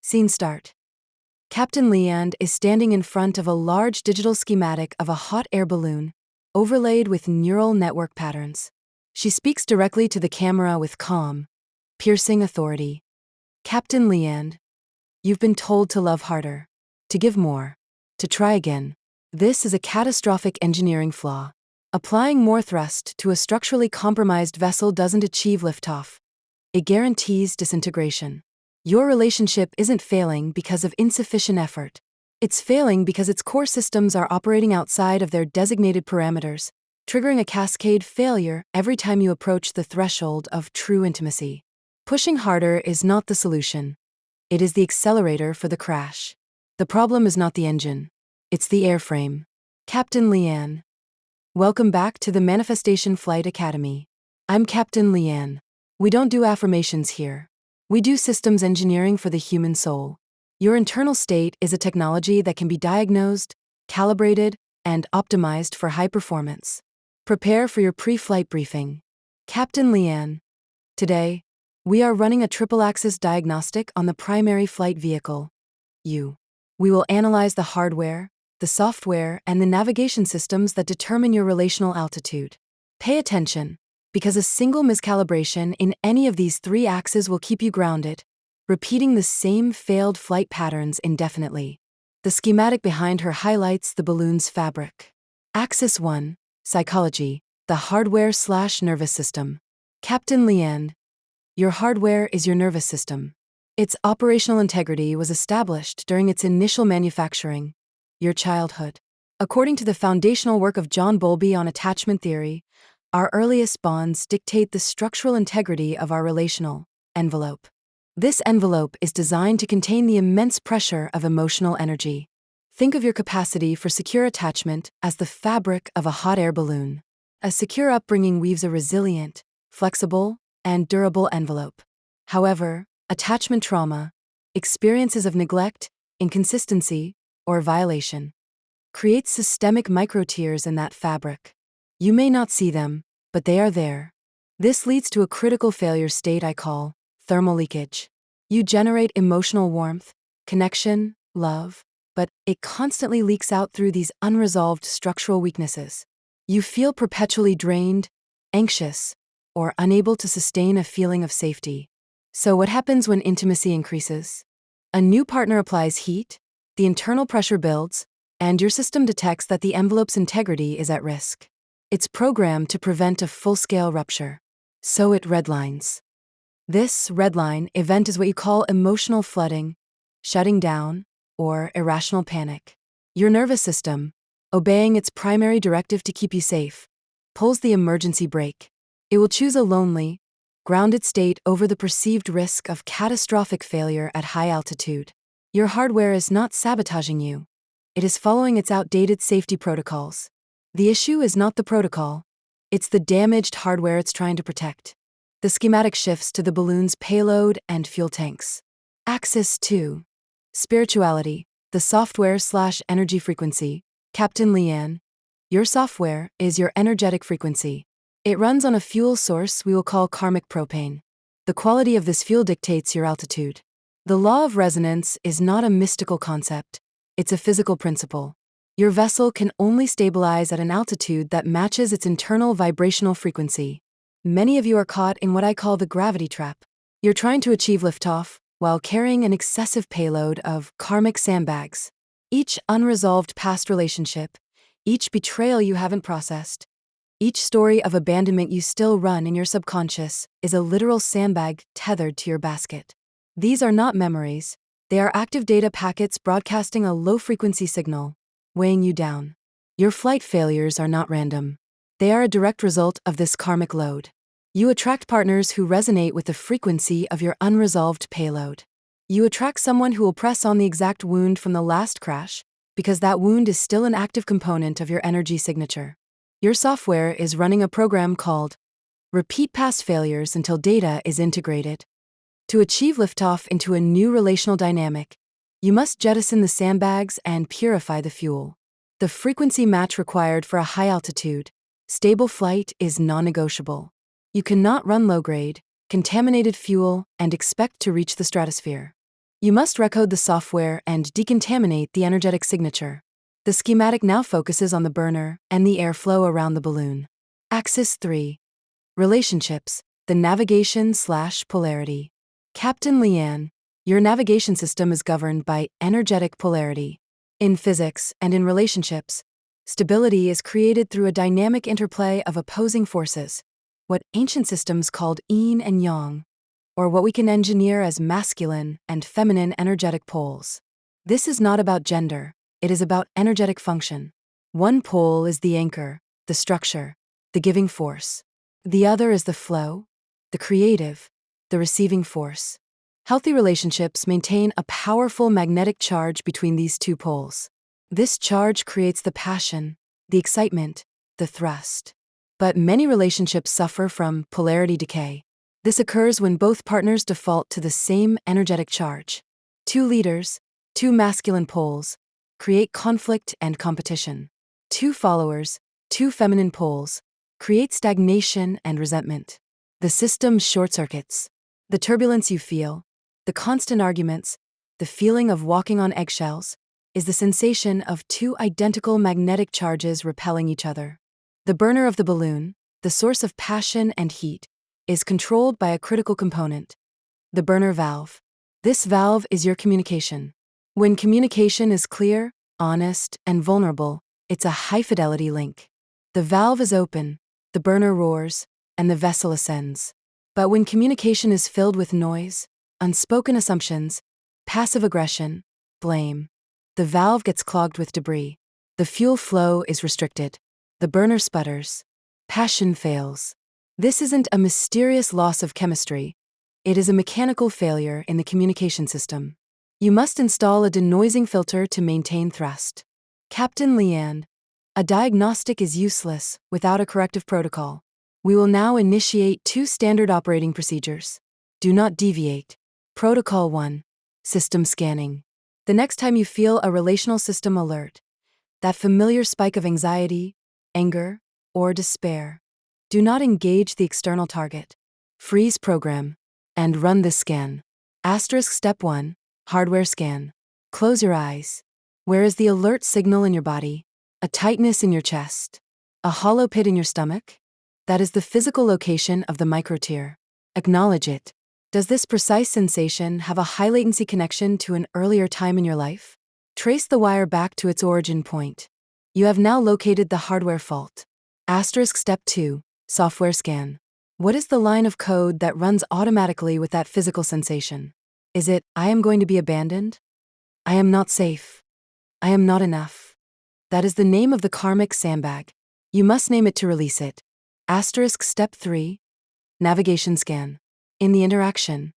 Scene start. Captain Leanne is standing in front of a large digital schematic of a hot air balloon, overlaid with neural network patterns. She speaks directly to the camera with calm, piercing authority. Captain Leanne, you've been told to love harder, to give more, to try again. This is a catastrophic engineering flaw. Applying more thrust to a structurally compromised vessel doesn't achieve liftoff. It guarantees disintegration. Your relationship isn't failing because of insufficient effort. It's failing because its core systems are operating outside of their designated parameters, triggering a cascade failure every time you approach the threshold of true intimacy. Pushing harder is not the solution. It is the accelerator for the crash. The problem is not the engine. It's the airframe. Captain Leanne. Welcome back to the Manifestation Flight Academy. I'm Captain Leanne. We don't do affirmations here. We do systems engineering for the human soul. Your internal state is a technology that can be diagnosed, calibrated, and optimized for high performance. Prepare for your pre-flight briefing. Captain Leanne. Today, we are running a triple-axis diagnostic on the primary flight vehicle, you. We will analyze the hardware, the software, and the navigation systems that determine your relational altitude. Pay attention, because a single miscalibration in any of these three axes will keep you grounded, repeating the same failed flight patterns indefinitely. The schematic behind her highlights the balloon's fabric. Axis 1, Psychology, the hardware/nervous system. Captain Leanne, your hardware is your nervous system. Its operational integrity was established during its initial manufacturing, your childhood. According to the foundational work of John Bowlby on attachment theory, our earliest bonds dictate the structural integrity of our relational envelope. This envelope is designed to contain the immense pressure of emotional energy. Think of your capacity for secure attachment as the fabric of a hot air balloon. A secure upbringing weaves a resilient, flexible, and durable envelope. However, attachment trauma, experiences of neglect, inconsistency, or violation, creates systemic microtears in that fabric. You may not see them, but they are there. This leads to a critical failure state I call thermal leakage. You generate emotional warmth, connection, love, but it constantly leaks out through these unresolved structural weaknesses. You feel perpetually drained, anxious, or unable to sustain a feeling of safety. So what happens when intimacy increases? A new partner applies heat, the internal pressure builds, and your system detects that the envelope's integrity is at risk. It's programmed to prevent a full-scale rupture. So it redlines. This redline event is what you call emotional flooding, shutting down, or irrational panic. Your nervous system, obeying its primary directive to keep you safe, pulls the emergency brake. It will choose a lonely, grounded state over the perceived risk of catastrophic failure at high altitude. Your hardware is not sabotaging you. It is following its outdated safety protocols. The issue is not the protocol. It's the damaged hardware it's trying to protect. The schematic shifts to the balloon's payload and fuel tanks. Axis 2. Spirituality, the software/energy frequency. Captain Leanne, your software is your energetic frequency. It runs on a fuel source we will call karmic propane. The quality of this fuel dictates your altitude. The law of resonance is not a mystical concept. It's a physical principle. Your vessel can only stabilize at an altitude that matches its internal vibrational frequency. Many of you are caught in what I call the gravity trap. You're trying to achieve liftoff while carrying an excessive payload of karmic sandbags. Each unresolved past relationship, each betrayal you haven't processed, each story of abandonment you still run in your subconscious is a literal sandbag tethered to your basket. These are not memories. They are active data packets broadcasting a low-frequency signal, weighing you down. Your flight failures are not random. They are a direct result of this karmic load. You attract partners who resonate with the frequency of your unresolved payload. You attract someone who will press on the exact wound from the last crash, because that wound is still an active component of your energy signature. Your software is running a program called Repeat Past Failures Until Data is Integrated. To achieve liftoff into a new relational dynamic, you must jettison the sandbags and purify the fuel. The frequency match required for a high altitude, stable flight is non-negotiable. You cannot run low-grade, contaminated fuel and expect to reach the stratosphere. You must recode the software and decontaminate the energetic signature. The schematic now focuses on the burner and the airflow around the balloon. Axis 3. Relationships, the navigation/polarity. Captain Leanne, your navigation system is governed by energetic polarity. In physics and in relationships, stability is created through a dynamic interplay of opposing forces, what ancient systems called yin and yang, or what we can engineer as masculine and feminine energetic poles. This is not about gender, it is about energetic function. One pole is the anchor, the structure, the giving force. The other is the flow, the creative, the receiving force. Healthy relationships maintain a powerful magnetic charge between these two poles. This charge creates the passion, the excitement, the thrust. But many relationships suffer from polarity decay. This occurs when both partners default to the same energetic charge. Two leaders, two masculine poles, create conflict and competition. Two followers, two feminine poles, create stagnation and resentment. The system short-circuits. The turbulence you feel, the constant arguments, the feeling of walking on eggshells, is the sensation of two identical magnetic charges repelling each other. The burner of the balloon, the source of passion and heat, is controlled by a critical component, the burner valve. This valve is your communication. When communication is clear, honest, and vulnerable, it's a high-fidelity link. The valve is open, the burner roars, and the vessel ascends. But when communication is filled with noise, unspoken assumptions, passive aggression, blame, the valve gets clogged with debris. The fuel flow is restricted. The burner sputters. Passion fails. This isn't a mysterious loss of chemistry. It is a mechanical failure in the communication system. You must install a denoising filter to maintain thrust. Captain Leanne, a diagnostic is useless without a corrective protocol. We will now initiate 2 standard operating procedures. Do not deviate. Protocol 1. System scanning. The next time you feel a relational system alert, that familiar spike of anxiety, anger, or despair, do not engage the external target. Freeze program and run this scan. Step 1. Hardware scan. Close your eyes. Where is the alert signal in your body? A tightness in your chest? A hollow pit in your stomach? That is the physical location of the microtear. Acknowledge it. Does this precise sensation have a high latency connection to an earlier time in your life? Trace the wire back to its origin point. You have now located the hardware fault. Step 2. Software scan. What is the line of code that runs automatically with that physical sensation? Is it, I am going to be abandoned? I am not safe. I am not enough. That is the name of the karmic sandbag. You must name it to release it. Step 3. Navigation scan. In the interaction,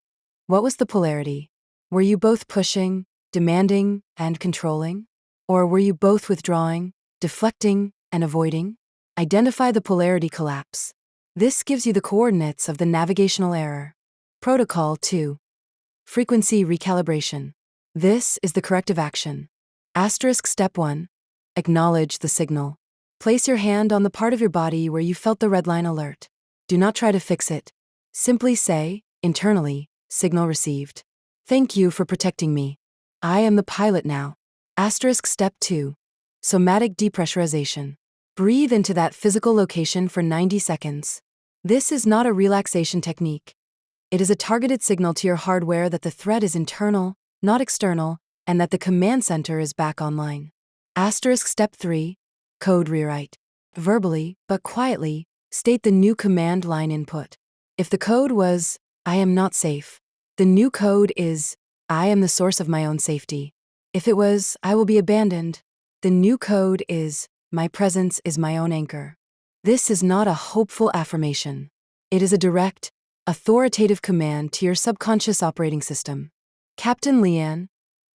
what was the polarity? Were you both pushing, demanding, and controlling? Or were you both withdrawing, deflecting, and avoiding? Identify the polarity collapse. This gives you the coordinates of the navigational error. Protocol 2. Frequency recalibration. This is the corrective action. Step 1. Acknowledge the signal. Place your hand on the part of your body where you felt the red line alert. Do not try to fix it. Simply say, internally, signal received. Thank you for protecting me. I am the pilot now. Step 2. Somatic depressurization. Breathe into that physical location for 90 seconds. This is not a relaxation technique. It is a targeted signal to your hardware that the threat is internal, not external, and that the command center is back online. Step 3. Code rewrite. Verbally, but quietly, state the new command line input. If the code was, I am not safe, the new code is, I am the source of my own safety. If it was, I will be abandoned, the new code is, my presence is my own anchor. This is not a hopeful affirmation. It is a direct, authoritative command to your subconscious operating system. Captain Leanne,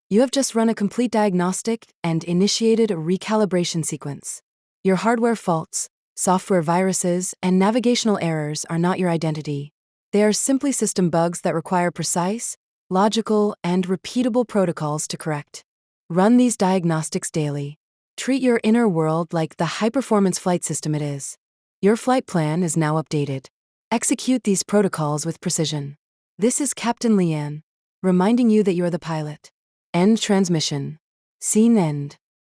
you have just run a complete diagnostic and initiated a recalibration sequence. Your hardware faults, software viruses, and navigational errors are not your identity. They are simply system bugs that require precise, logical, and repeatable protocols to correct. Run these diagnostics daily. Treat your inner world like the high-performance flight system it is. Your flight plan is now updated. Execute these protocols with precision. This is Captain Leanne, reminding you that you are the pilot. End transmission. Scene end.